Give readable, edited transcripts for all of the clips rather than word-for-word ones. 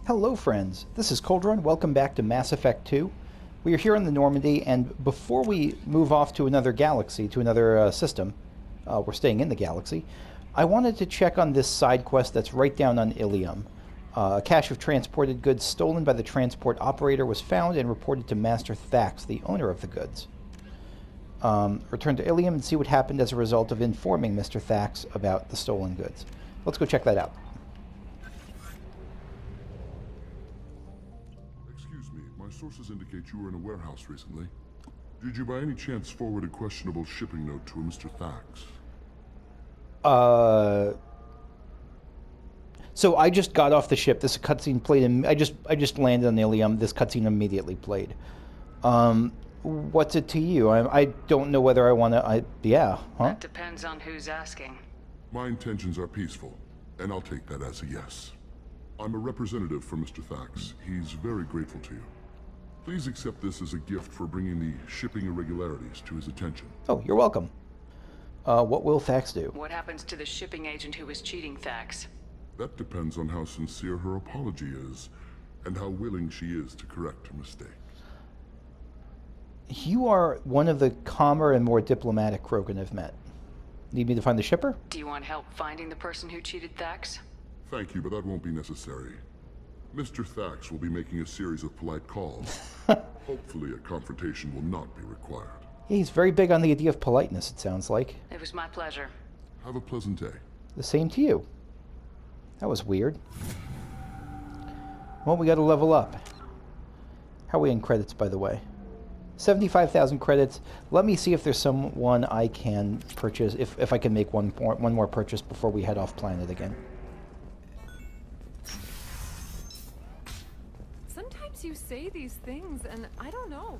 Hello friends, this is Coldrun. Welcome back to Mass Effect 2. We are here on the Normandy, and before we move off to another galaxy, to another system, we're staying in the galaxy, I wanted to check on this side quest that's right down on Ilium. A cache of transported goods stolen by the transport operator was found and reported to Master Thax, the owner of the goods. Return to Ilium and see what happened as a result of informing Mr. Thax about the stolen goods. Let's go check that out. Excuse me, my sources indicate you were in a warehouse recently. Did you by any chance forward a questionable shipping note to a Mr. Thax? So I just got off the ship. This cutscene played, and I just landed on Ilium. This cutscene immediately played. What's it to you? I don't know whether I want to. Yeah, huh? That depends on who's asking. My intentions are peaceful, and I'll take that as a yes. I'm a representative for Mr. Thax. He's very grateful to you. Please accept this as a gift for bringing the shipping irregularities to his attention. Oh, you're welcome. What will Thax do? What happens to the shipping agent who was cheating Thax? That depends on how sincere her apology is, and how willing she is to correct her mistake. You are one of the calmer and more diplomatic Krogan I've met. Need me to find the shipper? Do you want help finding the person who cheated Thax? Thank you, but that won't be necessary. Mr. Thax will be making a series of polite calls. Hopefully a confrontation will not be required. Yeah, he's very big on the idea of politeness, it sounds like. It was my pleasure. Have a pleasant day. The same to you. That was weird. Well, we gotta level up. How are we in credits, by the way? 75,000 credits. Let me see if there's someone I can purchase, if I can make one more purchase before we head off planet again. Sometimes you say these things, and I don't know.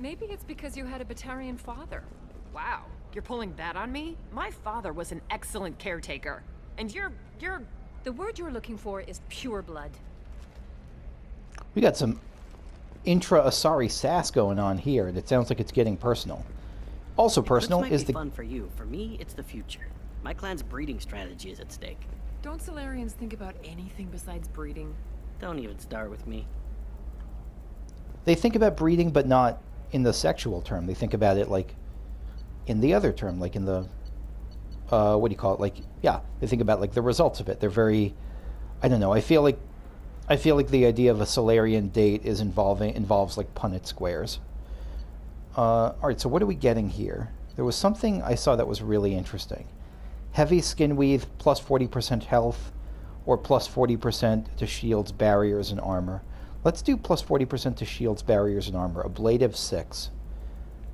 Maybe it's because you had a Batarian father. Wow, you're pulling that on me? My father was an excellent caretaker. And you're... The word you're looking for is pure blood. We got some intra-Asari sass going on here, and it sounds like it's getting personal. Also personal is the... fun for you. For me, it's the future. My clan's breeding strategy is at stake. Don't Solarians think about anything besides breeding? Don't even start with me. They think about breeding, but not in the sexual term. They think about it, like, in the other term, like in the... what do you call it? Like, yeah, they think about, like, the results of it. They're very... I don't know. I feel like the idea of a Solarian date is involves like Punnett squares. Alright, so what are we getting here? There was something I saw that was really interesting. Heavy skin weave, plus 40% health, or plus 40% to shields, barriers, and armor. Let's do plus 40% to shields, barriers, and armor. Ablative 6.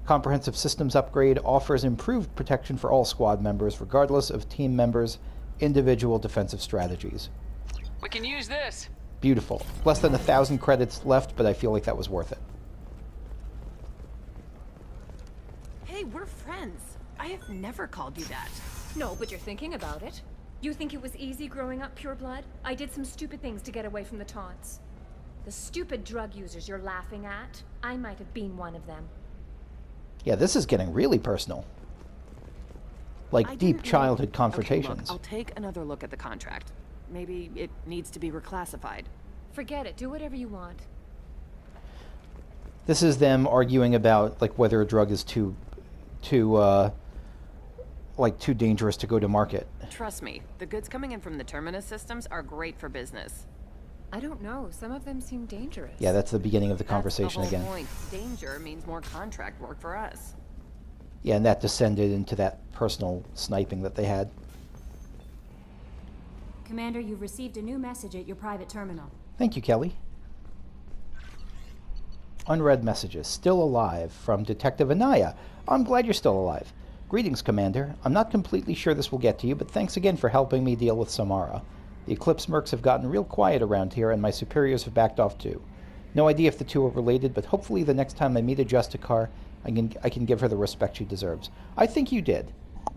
Comprehensive systems upgrade offers improved protection for all squad members, regardless of team members' individual defensive strategies. We can use this. Beautiful. Less than 1,000 credits left, but I feel like that was worth it. Hey, we're friends. I have never called you that. No, but you're thinking about it. You think it was easy growing up pure blood? I did some stupid things to get away from the taunts. The stupid drug users you're laughing at, I might have been one of them. Yeah, this is getting really personal. Like deep childhood confrontations. Okay, look, I'll take another look at the contract. Maybe it needs to be reclassified. Forget it. Do whatever you want. This is them arguing about like whether a drug is too dangerous to go to market. Trust me, the goods coming in from the Terminus systems are great for business. I don't know. Some of them seem dangerous. Yeah, that's the beginning of the conversation That's the whole again. point. Danger means more contract work for us. Yeah, and that descended into that personal sniping that they had. Commander, you've received a new message at your private terminal. Thank you, Kelly. Unread messages. Still alive from Detective Anaya. I'm glad you're still alive. Greetings, Commander. I'm not completely sure this will get to you, but thanks again for helping me deal with Samara. The Eclipse mercs have gotten real quiet around here, and my superiors have backed off too. No idea if the two are related, but hopefully the next time I meet a Justicar, I can give her the respect she deserves. I think you did.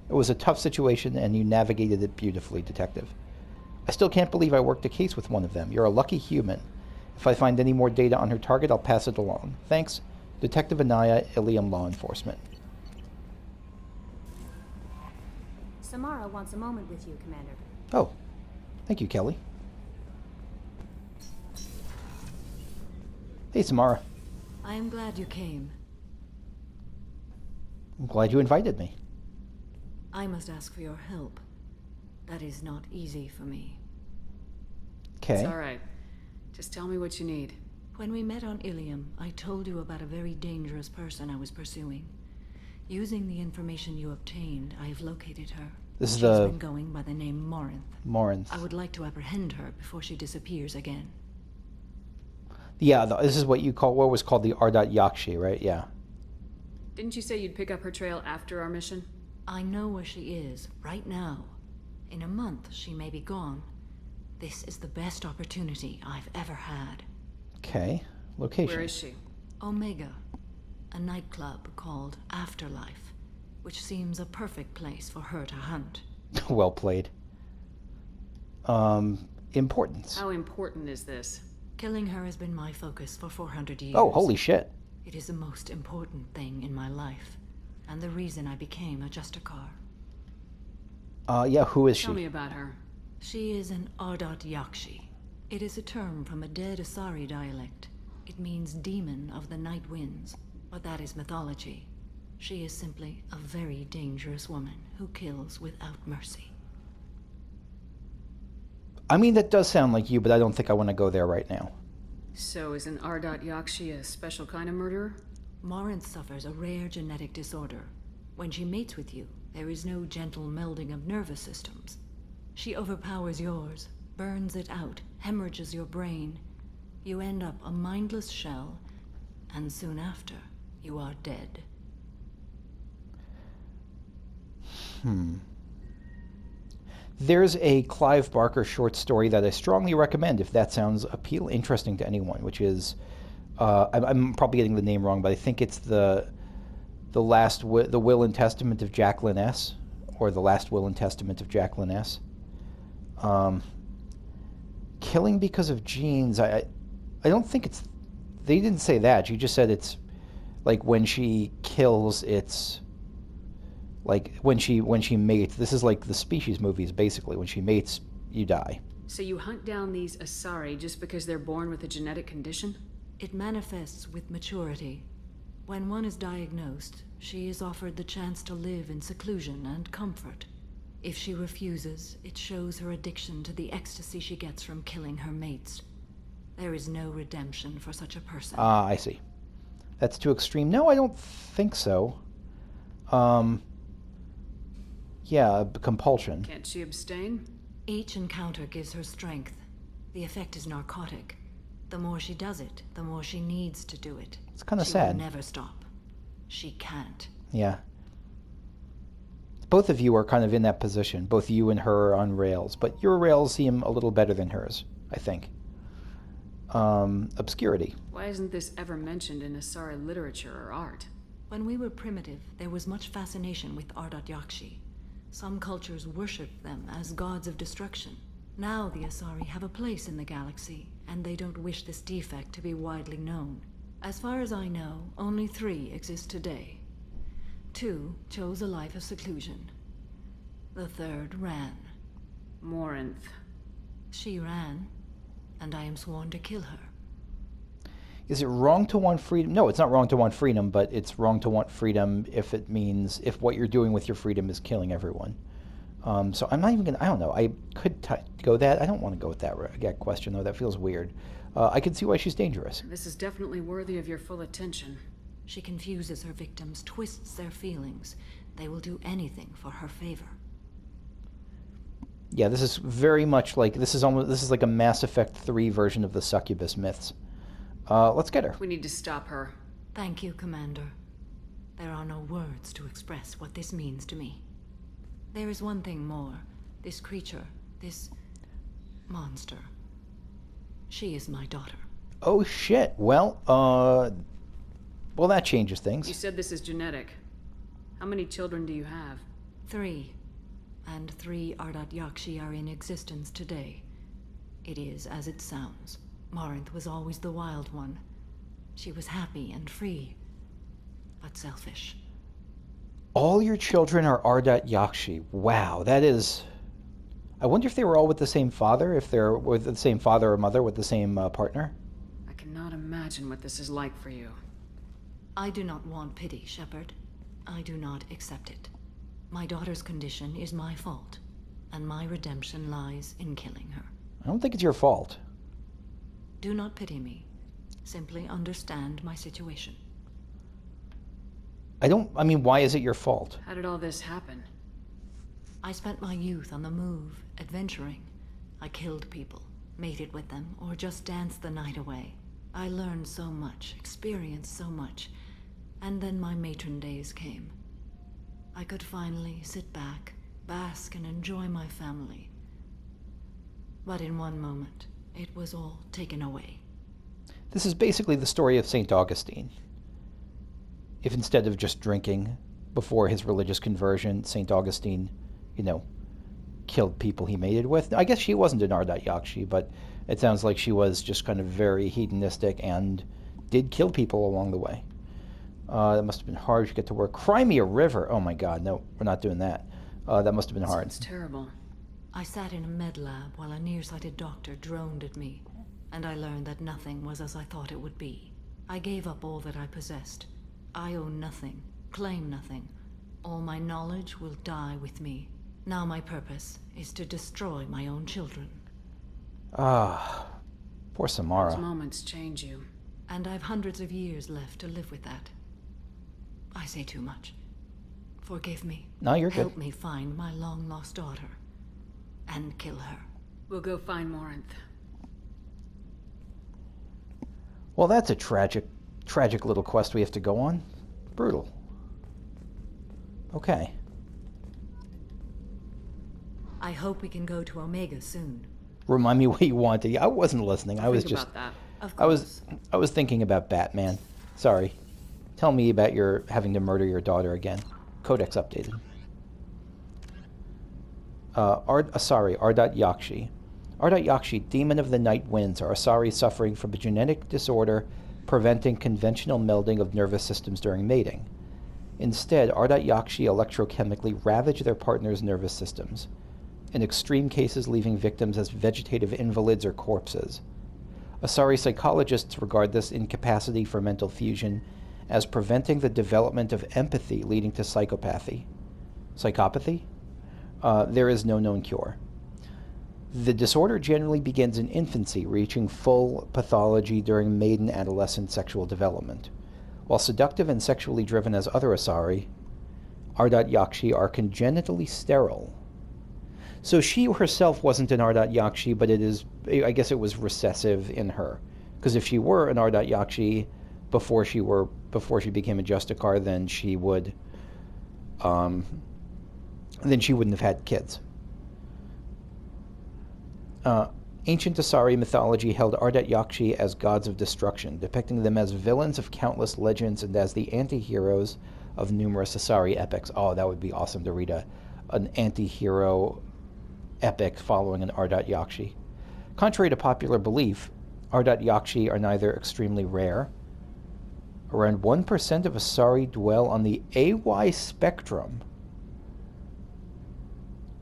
It was a tough situation, and you navigated it beautifully, Detective. I still can't believe I worked a case with one of them. You're a lucky human. If I find any more data on her target, I'll pass it along. Thanks, Detective Anaya, Ilium Law Enforcement. Samara wants a moment with you, Commander. Oh, thank you, Kelly. Hey, Samara. I am glad you came. I'm glad you invited me. I must ask for your help. That is not easy for me. Okay. It's alright. Just tell me what you need. When we met on Ilium, I told you about a very dangerous person I was pursuing. Using the information you obtained, I have located her. This is She's the... been going by the name Morinth. Morinth. I would like to apprehend her before she disappears again. Yeah, this is what was called the Ardat-Yakshi, right? Yeah. Didn't you say you'd pick up her trail after our mission? I know where she is, right now. In a month, she may be gone. This is the best opportunity I've ever had. Okay. Location. Where is she? Omega, a nightclub called Afterlife, which seems a perfect place for her to hunt. Well played. Importance. How important is this? Killing her has been my focus for 400 years. Oh, holy shit. It is the most important thing in my life, and the reason I became a Justicar. Yeah, who is she? Tell me about her. She is an Ardat-Yakshi. It is a term from a dead Asari dialect. It means demon of the night winds, but that is mythology. She is simply a very dangerous woman who kills without mercy. I mean, that does sound like you, but I don't think I want to go there right now. So is an Ardat-Yakshi a special kind of murderer? Morinth suffers a rare genetic disorder. When she mates with you, there is no gentle melding of nervous systems. She overpowers yours, burns it out, hemorrhages your brain. You end up a mindless shell, and soon after, you are dead. There's a Clive Barker short story that I strongly recommend if that sounds interesting to anyone, which is, I'm probably getting the name wrong, but I think it's the Will and Testament of Jacqueline S., or the Last Will and Testament of Jacqueline S. Killing because of genes, I don't think it's, they didn't say that. She just said it's like when she kills, it's like when she mates. This is like the Species movies, basically. When she mates, you die. So you hunt down these Asari just because they're born with a genetic condition? It manifests with maturity. When one is diagnosed, she is offered the chance to live in seclusion and comfort. If she refuses, it shows her addiction to the ecstasy she gets from killing her mates. There is no redemption for such a person. Ah, I see. That's too extreme. No, I don't think so. Yeah, compulsion. Can't she abstain? Each encounter gives her strength. The effect is narcotic. The more she does it, the more she needs to do it. It's kind of She sad. will never stop. She can't. Yeah. Both of you are kind of in that position. Both you and her are on rails, but your rails seem a little better than hers, I think. Obscurity. Why isn't this ever mentioned in Asari literature or art? When we were primitive, there was much fascination with Ardat-Yakshi. Some cultures worshipped them as gods of destruction. Now the Asari have a place in the galaxy, and they don't wish this defect to be widely known. As far as I know, only 3 exist today. 2 chose a life of seclusion. The 3rd ran. Morinth. She ran, and I am sworn to kill her. Is it wrong to want freedom? No, it's not wrong to want freedom, but it's wrong to want freedom if it means, if what you're doing with your freedom is killing everyone. So I'm not even going to, I don't know, I could go that, I don't want to go with that question though, that feels weird. I can see why she's dangerous. This is definitely worthy of your full attention. She confuses her victims, twists their feelings. They will do anything for her favor. Yeah, this is very much like, this is like a Mass Effect 3 version of the succubus myths. Let's get her. We need to stop her. Thank you, Commander. There are no words to express what this means to me. There is one thing more. This creature, this monster. She is my daughter. Oh shit. Well, that changes things. You said this is genetic. How many children do you have? 3. And 3 Ardat-Yakshi are in existence today. It is as it sounds. Morinth was always the wild one. She was happy and free, but selfish. All your children are Ardat-Yakshi. Wow, that is... I wonder if they were all with the same father, if they're with the same father or mother with the same partner. I can cannot imagine what this is like for you. I do not want pity, Shepard. I do not accept it. My daughter's condition is my fault, and my redemption lies in killing her. I don't think it's your fault. Do not pity me. Simply understand my situation. I mean, why is it your fault? How did all this happen? I spent my youth on the move, adventuring. I killed people, mated with them, or just danced the night away. I learned so much, experienced so much, and then my matron days came. I could finally sit back, bask, and enjoy my family. But in one moment, it was all taken away. This is basically the story of St. Augustine. If instead of just drinking before his religious conversion, St. Augustine, killed people he mated with. I guess she wasn't an Ardat-Yakshi, but it sounds like she was just kind of very hedonistic and did kill people along the way. That must have been hard to get to work. Cry me a river. Oh my god, no, we're not doing that. That must have been hard. It's terrible. I sat in a med lab while a nearsighted doctor droned at me, and I learned that nothing was as I thought it would be. I gave up all that I possessed. I own nothing, claim nothing. All my knowledge will die with me. Now my purpose is to destroy my own children. Ah, poor Samara. Those moments change you. And I've hundreds of years left to live with that. I say too much. Forgive me. No, you're good. Help me find my long-lost daughter. And kill her. We'll go find Morinth. Well, that's a tragic little quest we have to go on. Brutal. Okay. I hope we can go to Omega soon. Remind me what you wanted. I wasn't listening. I was Think just... about that. Of course. I was thinking about Batman. Sorry. Tell me about your having to murder your daughter again. Codex updated. Ardat-Yakshi. Ardat-Yakshi, demon of the night winds, are Asari suffering from a genetic disorder preventing conventional melding of nervous systems during mating. Instead, Ardat-Yakshi electrochemically ravage their partners' nervous systems, in extreme cases leaving victims as vegetative invalids or corpses. Asari psychologists regard this incapacity for mental fusion as preventing the development of empathy, leading to psychopathy. Psychopathy? There is no known cure. The disorder generally begins in infancy, reaching full pathology during maiden adolescent sexual development. While seductive and sexually driven as other Asari, Ardat-Yakshi are congenitally sterile. So she herself wasn't an Ardat-Yakshi, but I guess it was recessive in her. Because if she were an Ardat-Yakshi before she became a Justicar, then she wouldn't have had kids. Ancient Asari mythology held Ardat-Yakshi as gods of destruction, depicting them as villains of countless legends and as the anti-heroes of numerous Asari epics. Oh, that would be awesome to read an anti-hero epic following an Ardat-Yakshi. Contrary to popular belief, Ardat-Yakshi are neither extremely rare. Around 1% of Asari dwell on the AY spectrum.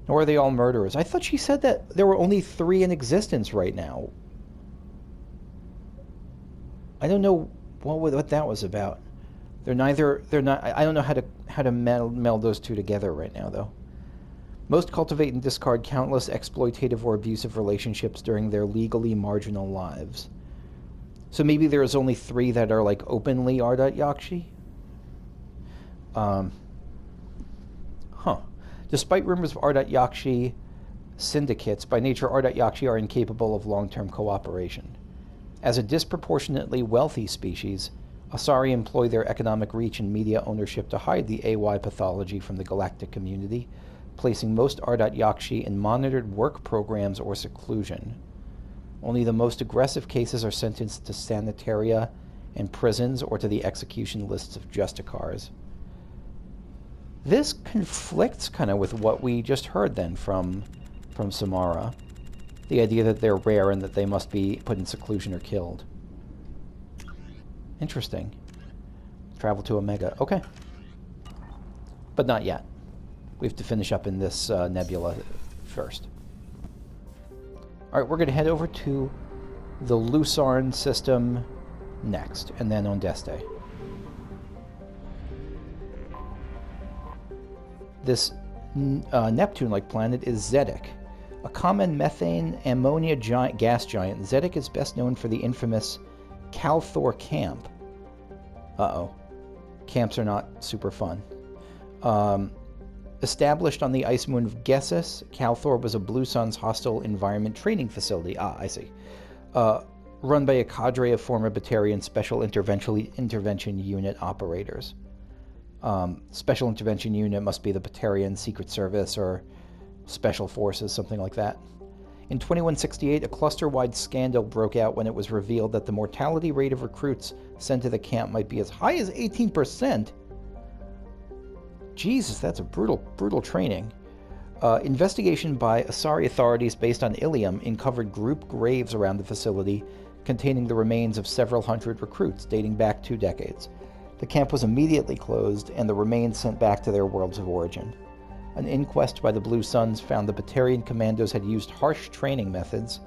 Nor are they all murderers. I thought she said that there were only 3 in existence right now. I don't know what that was about. They're not. I don't know how to meld those two together right now, though. Most cultivate and discard countless exploitative or abusive relationships during their legally marginal lives. So maybe there's only 3 that are like openly Ardat-Yakshi? Despite rumors of Ardat-Yakshi syndicates, by nature Ardat-Yakshi are incapable of long-term cooperation. As a disproportionately wealthy species, Asari employ their economic reach and media ownership to hide the AY pathology from the galactic community, placing most Ardat-Yakshi in monitored work programs or seclusion. Only the most aggressive cases are sentenced to sanitaria and prisons or to the execution lists of Justicars. This conflicts kind of with what we just heard then from Samara. The idea that they're rare and that they must be put in seclusion or killed. Interesting. Travel to Omega. Okay. But not yet. We have to finish up in this nebula first. Alright, we're going to head over to the Lusarn system next, and then on Deste. This Neptune-like planet is Zedek, a common methane ammonia gas giant. Zedek is best known for the infamous Calthor Camp. Uh-oh. Camps are not super fun. Established on the ice moon of Gessis, Calthor was a Blue Suns hostile environment training facility. Ah, I see. Run by a cadre of former Batarian Special Intervention Unit operators. Special Intervention Unit must be the Batarian Secret Service or Special Forces, something like that. In 2168, a cluster-wide scandal broke out when it was revealed that the mortality rate of recruits sent to the camp might be as high as 18%. Jesus, that's a brutal training. Investigation by Asari authorities based on Ilium uncovered group graves around the facility containing the remains of several hundred recruits dating back 2 decades. The camp was immediately closed and the remains sent back to their worlds of origin. An inquest by the Blue Suns found the Batarian commandos had used harsh training methods,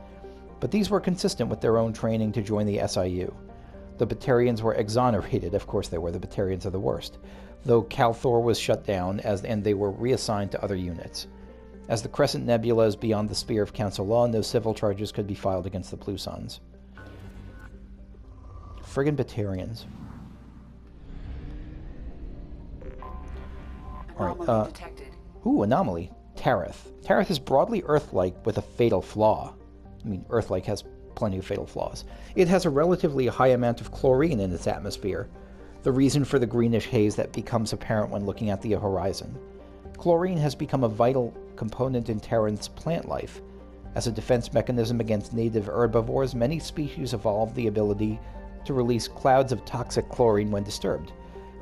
but these were consistent with their own training to join the SIU. The Batarians were exonerated, of course they were, the Batarians are the worst, though Calthor was shut down and they were reassigned to other units. As the Crescent Nebula is beyond the sphere of Council law, no civil charges could be filed against the Blue Suns. Friggin' Batarians. Anomaly detected. Ooh, anomaly. Tarith. Tarith is broadly Earth-like with a fatal flaw. I mean, Earth-like has plenty of fatal flaws. It has a relatively high amount of chlorine in its atmosphere, the reason for the greenish haze that becomes apparent when looking at the horizon. Chlorine has become a vital component in Terran's plant life. As a defense mechanism against native herbivores, many species evolved the ability to release clouds of toxic chlorine when disturbed.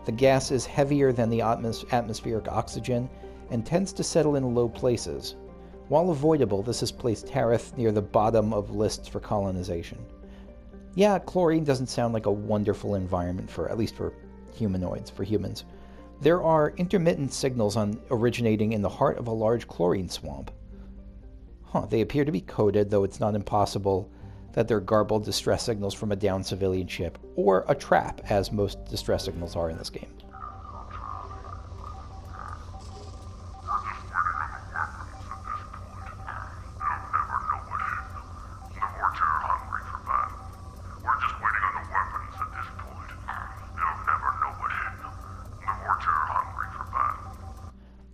The gas is heavier than the atmospheric oxygen and tends to settle in low places. While avoidable, this has placed Tarith near the bottom of lists for colonization. Yeah, chlorine doesn't sound like a wonderful environment for, at least for humanoids, for humans. There are intermittent signals originating in the heart of a large chlorine swamp. They appear to be coded, though it's not impossible that they're garbled distress signals from a downed civilian ship, or a trap, as most distress signals are in this game.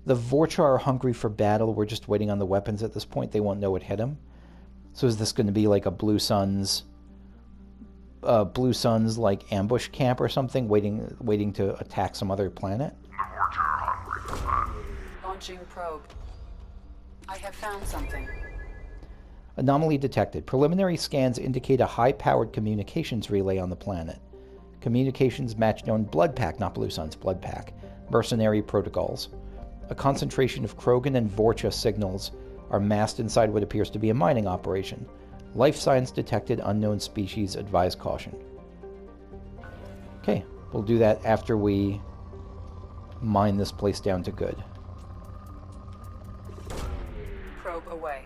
The Vorcha are hungry for battle. We're just waiting on the weapons at this point. They won't know what hit them. So is this going to be like a Blue Suns like ambush camp or something, waiting to attack some other planet? The Vorcha are hungry for battle. Launching probe. I have found something. Anomaly detected. Preliminary scans indicate a high-powered communications relay on the planet. Communications match known Blood Pack, not Blue Suns, Blood Pack, mercenary protocols. A concentration of Krogan and Vorcha signals are massed inside what appears to be a mining operation. Life signs detected, unknown species, advise caution. Okay, we'll do that after we mine this place down to good. Probe away.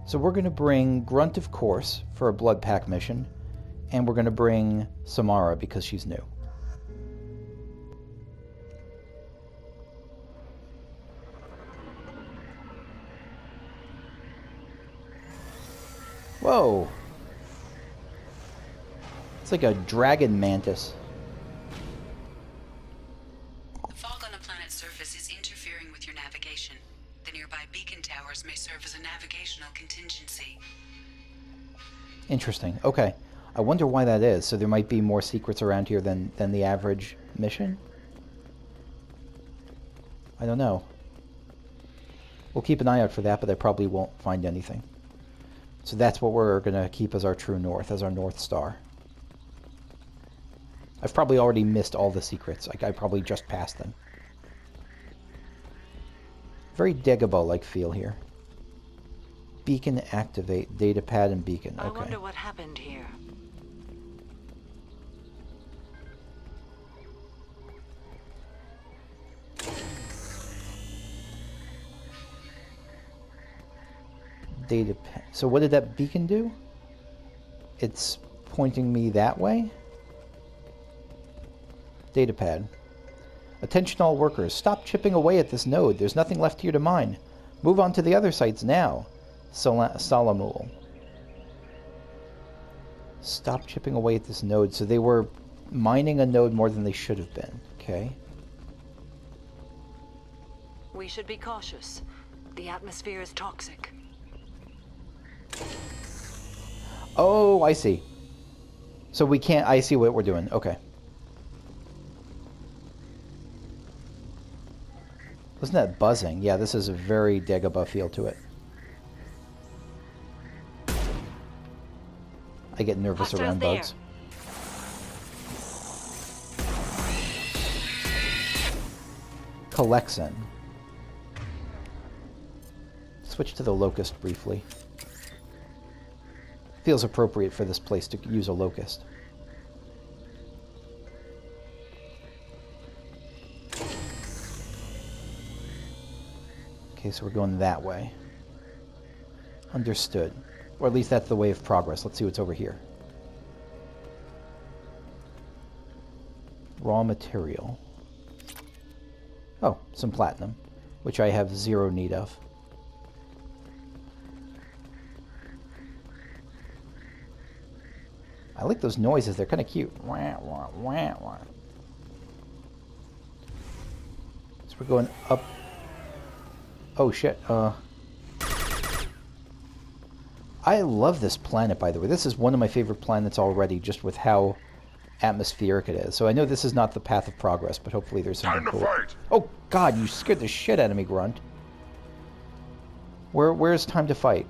So we're going to bring Grunt, of course, for a Blood Pack mission, and we're going to bring Samara because she's new. Whoa! It's like a dragon mantis. The fog on the planet's surface is interfering with your navigation. The nearby beacon towers may serve as a navigational contingency. Interesting. Okay. I wonder why that is. So there might be more secrets around here than the average mission? I don't know. We'll keep an eye out for that, but I probably won't find anything. So that's what we're going to keep as our true north, as our North Star. I've probably already missed all the secrets. I probably just passed them. Very Dagobah-like feel here. Beacon activate. Datapad and beacon. Okay. I wonder what happened here. Datapad. So what did that beacon do? it's pointing me that way. Datapad. Attention all workers. Stop chipping away at this node. There's nothing left here to mine. Move on to the other sites now. Salamul. Stop chipping away at this node. So they were mining a node more than they should have been. Okay. We should be cautious. The atmosphere is toxic. Oh, I see. So we can't... I see what we're doing. Okay. Wasn't that buzzing? Yeah, this is a very Dagobah feel to it. I get nervous around bugs. Colexin. Switch to the locust briefly. Feels appropriate for this place to use a locust. Okay, so we're going that way. Understood. Or at least that's the way of progress. Let's see what's over here. Raw material. Oh, some platinum, which I have zero need of. I like those noises. They're kind of cute. Wah, wah, wah, wah. So we're going up. Oh shit, I love this planet, by the way. This is one of my favorite planets already, just with how atmospheric it is. So I know this is not the path of progress, but hopefully there's something cool. Fight. Oh god, you scared the shit out of me, Grunt. Where's time to fight?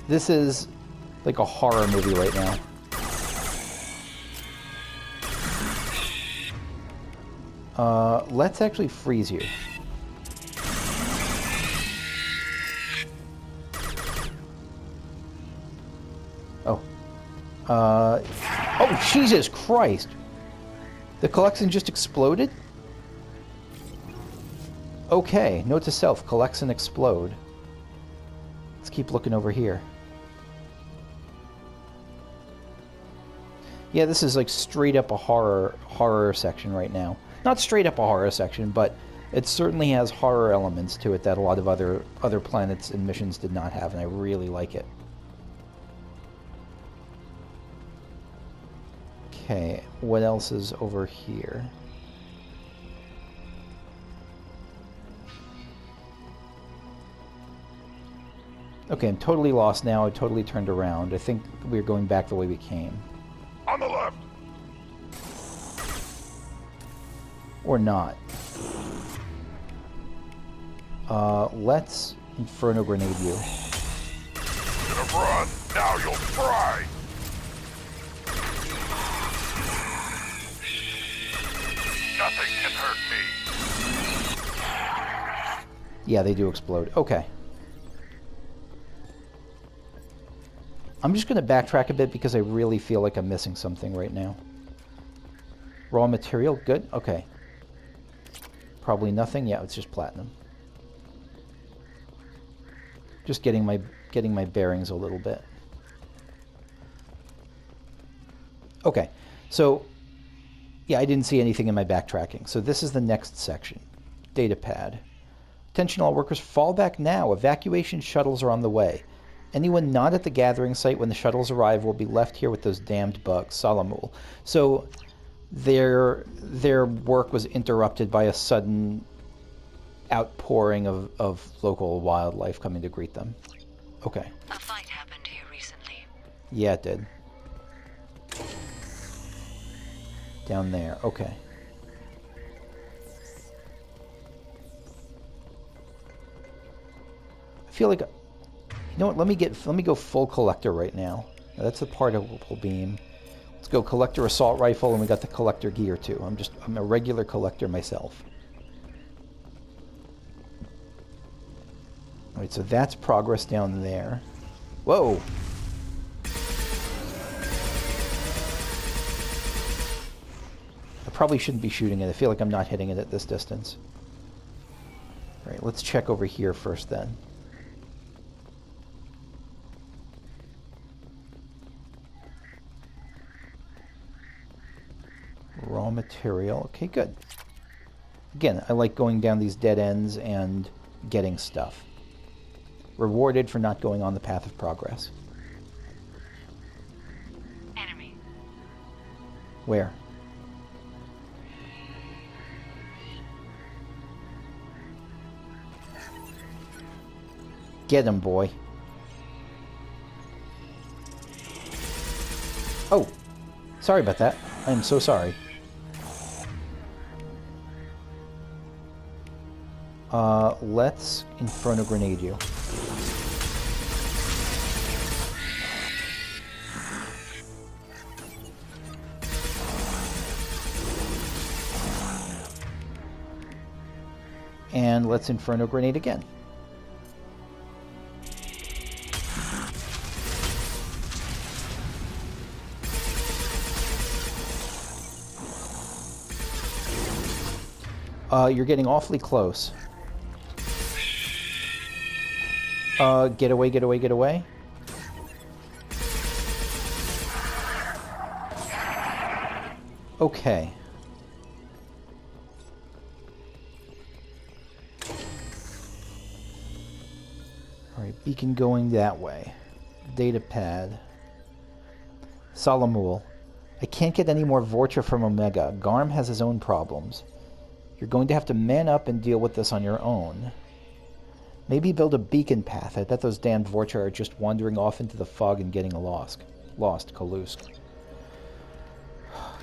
This is like a horror movie right now. Let's actually freeze you. Oh. Oh, Jesus Christ! The collection just exploded? Okay, note to self, collection explode. Let's keep looking over here. Yeah, this is like straight up a horror section right now. Not straight up a horror section, but it certainly has horror elements to it that a lot of other planets and missions did not have, and I really like it. Okay, what else is over here? Okay, I'm totally lost now. I totally turned around. I think we're going back the way we came. On the left. Or not. Let's Inferno Grenade you. Gonna run, now you'll fry! Nothing can hurt me. Yeah, they do explode. Okay. I'm just going to backtrack a bit because I really feel like I'm missing something right now. Raw material, good. Okay. Probably nothing. Yeah, it's just platinum. Just getting my bearings a little bit. Okay. So, yeah, I didn't see anything in my backtracking. So this is the next section. Datapad. Attention all workers, fall back now. Evacuation shuttles are on the way. Anyone not at the gathering site when the shuttles arrive will be left here with those damned bugs. Salamul. So their work was interrupted by a sudden outpouring of local wildlife coming to greet them. Okay. A fight happened here recently. Yeah, it did. Down there. Okay. I feel like, you know what? Let me go full collector right now. That's the particle beam. Let's go collector assault rifle, and we got the collector gear too. I'm a regular collector myself. All right, so that's progress down there. Whoa. I probably shouldn't be shooting it. I feel like I'm not hitting it at this distance. Alright, let's check over here first then. Raw material. Okay, good. Again, I like going down these dead ends and getting stuff. Rewarded for not going on the path of progress. Enemy. Where? Get him, boy. Oh, sorry about that. I am so sorry. Let's Inferno Grenade you. And let's Inferno Grenade again. You're getting awfully close. Get away, get away, get away. Okay. Alright, beacon going that way. Data pad. Salamul. I can't get any more Vorcha from Omega. Garm has his own problems. You're going to have to man up and deal with this on your own. Maybe build a beacon path. I bet those damned Vorcha are just wandering off into the fog and getting lost. Kalusk.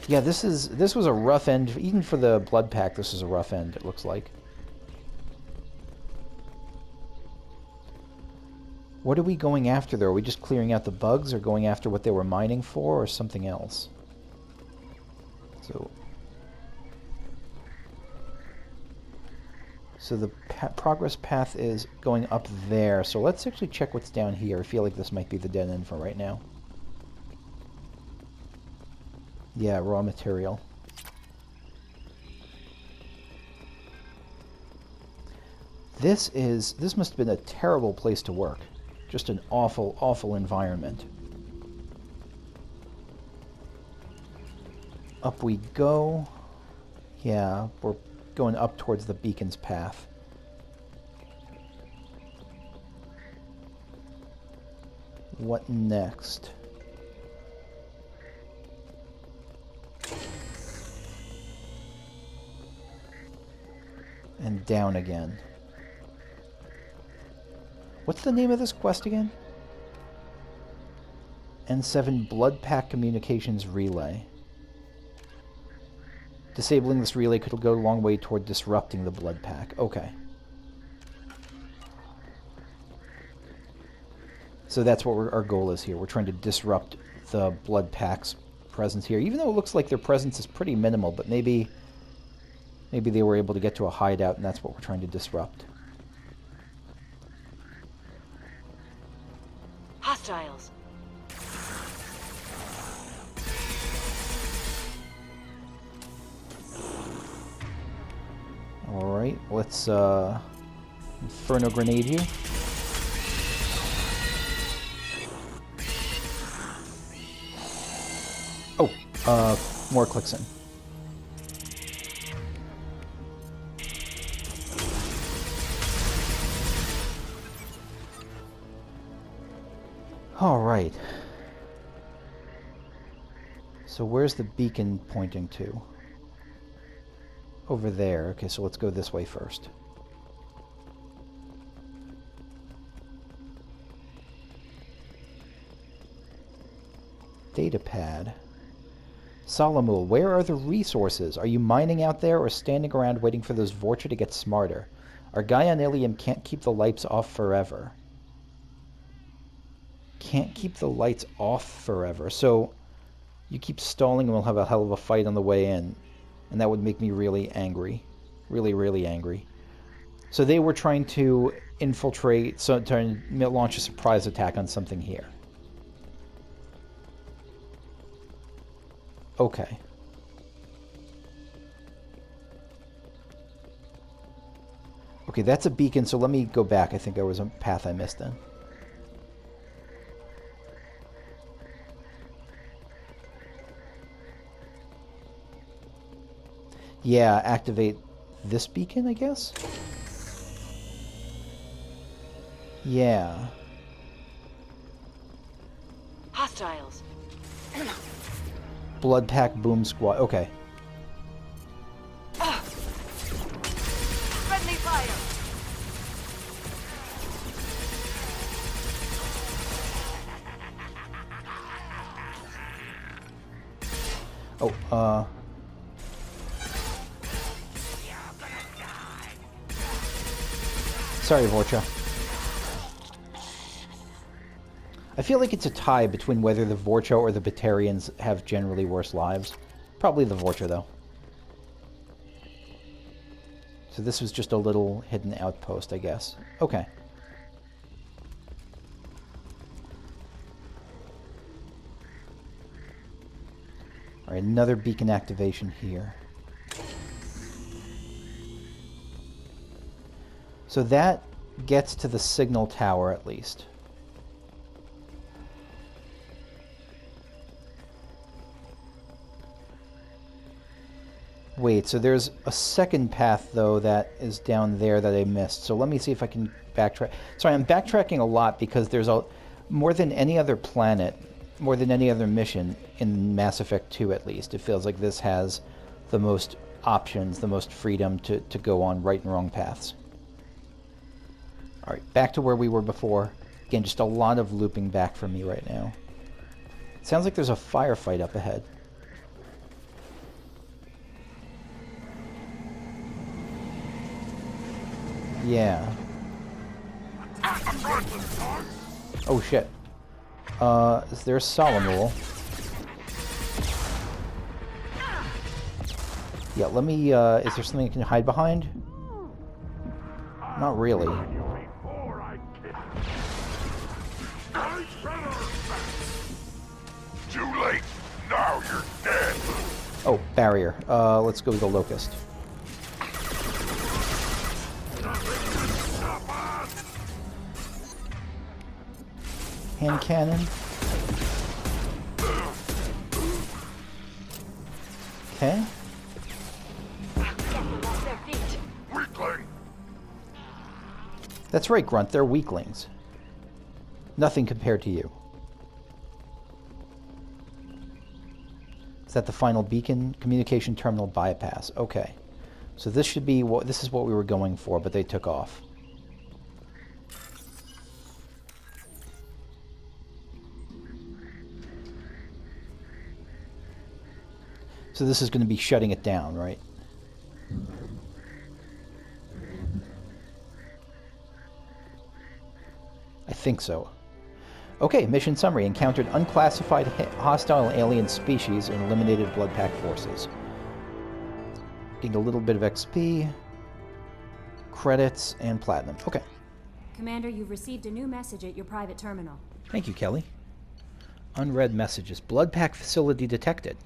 Yeah, this was a rough end. Even for the Blood Pack, this is a rough end, it looks like. What are we going after, though? Are we just clearing out the bugs, or going after what they were mining for, or something else? So the progress path is going up there. So let's actually check what's down here. I feel like this might be the dead end for right now. Yeah, raw material. This must have been a terrible place to work. Just an awful, awful environment. Up we go. Yeah, we're going up towards the beacon's path. What next? And down again. What's the name of this quest again? N7 Blood Pack Communications Relay. Disabling this relay could go a long way toward disrupting the Blood Pack. Okay. So that's what our goal is here. We're trying to disrupt the Blood Pack's presence here. Even though it looks like their presence is pretty minimal, but maybe they were able to get to a hideout, and that's what we're trying to disrupt. Hostiles. Alright, let's Inferno Grenade you. Oh, more clicks in. Alright. So where's the beacon pointing to? Over there. Okay, so let's go this way first. Datapad. Salamul, where are the resources? Are you mining out there or standing around waiting for those Vorcha to get smarter? Our guy on Ilium can't keep the lights off forever. Can't keep the lights off forever. So you keep stalling and we'll have a hell of a fight on the way in. And that would make me really angry. Really, really angry. So they were trying to infiltrate, so trying to launch a surprise attack on something here. Okay. Okay, that's a beacon, so let me go back. I think there was a path I missed then. Yeah, activate this beacon, I guess? Yeah. Hostiles. Blood Pack Boom Squad. Okay. Friendly fire. Oh, sorry, Vorcha. I feel like it's a tie between whether the Vorcha or the Batarians have generally worse lives. Probably the Vorcha, though. So this was just a little hidden outpost, I guess. Okay. Alright, another beacon activation here. So that gets to the signal tower, at least. Wait, so there's a second path, though, that is down there that I missed. So let me see if I can backtrack. Sorry, I'm backtracking a lot because there's more than any other planet, more than any other mission in Mass Effect 2, at least. It feels like this has the most options, the most freedom to go on right and wrong paths. Alright, back to where we were before. Again, just a lot of looping back for me right now. Sounds like there's a firefight up ahead. Yeah. Oh shit. Is there a solemn rule? Yeah, let me, is there something I can hide behind? Not really. Too late. Now you're dead. Oh, barrier. Let's go with the Locust. Hand cannon. Okay. Weakling. That's right, Grunt. They're weaklings. Nothing compared to you. Is that the final beacon? Communication terminal bypass. Okay. So this should be what this is what we were going for, but they took off. So this is going to be shutting it down, right? I think so. Okay, mission summary. Encountered unclassified hostile alien species and eliminated blood pack forces. Gained a little bit of XP, credits, and platinum. Okay. Commander, you've received a new message at your private terminal. Thank you, Kelly. Unread messages. Blood pack facility detected.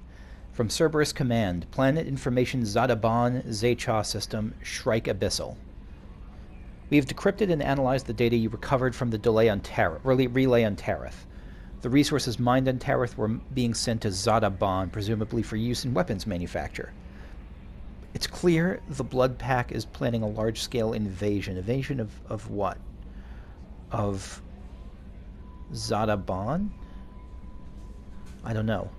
From Cerberus Command, Planet Information Zadaban Zaycha System, Shrike Abyssal. We have decrypted and analyzed the data you recovered from the relay on Tarith. The resources mined on Tarith were being sent to Zadaban, presumably for use in weapons manufacture. It's clear the Blood Pack is planning a large-scale invasion. Invasion of what? Of Zadaban? I don't know.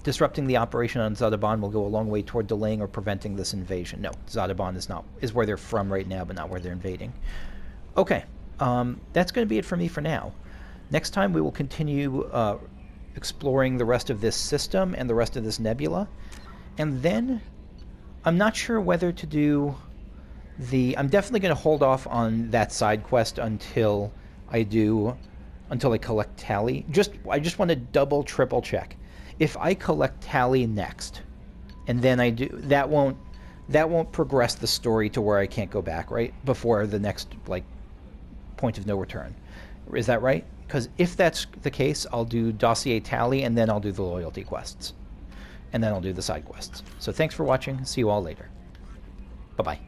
Disrupting the operation on Zadaban will go a long way toward delaying or preventing this invasion. No, Zadaban is where they're from right now, but not where they're invading. Okay, that's going to be it for me for now. Next time we will continue exploring the rest of this system and the rest of this nebula. And then I'm not sure whether to do I'm definitely going to hold off on that side quest until I collect Tally. I just want to triple check. If I collect Tally next, and then I do, that won't progress the story to where I can't go back, right? Before the next, point of no return. Is that right? Because if that's the case, I'll do Dossier Tally, and then I'll do the loyalty quests. And then I'll do the side quests. So thanks for watching. See you all later. Bye-bye.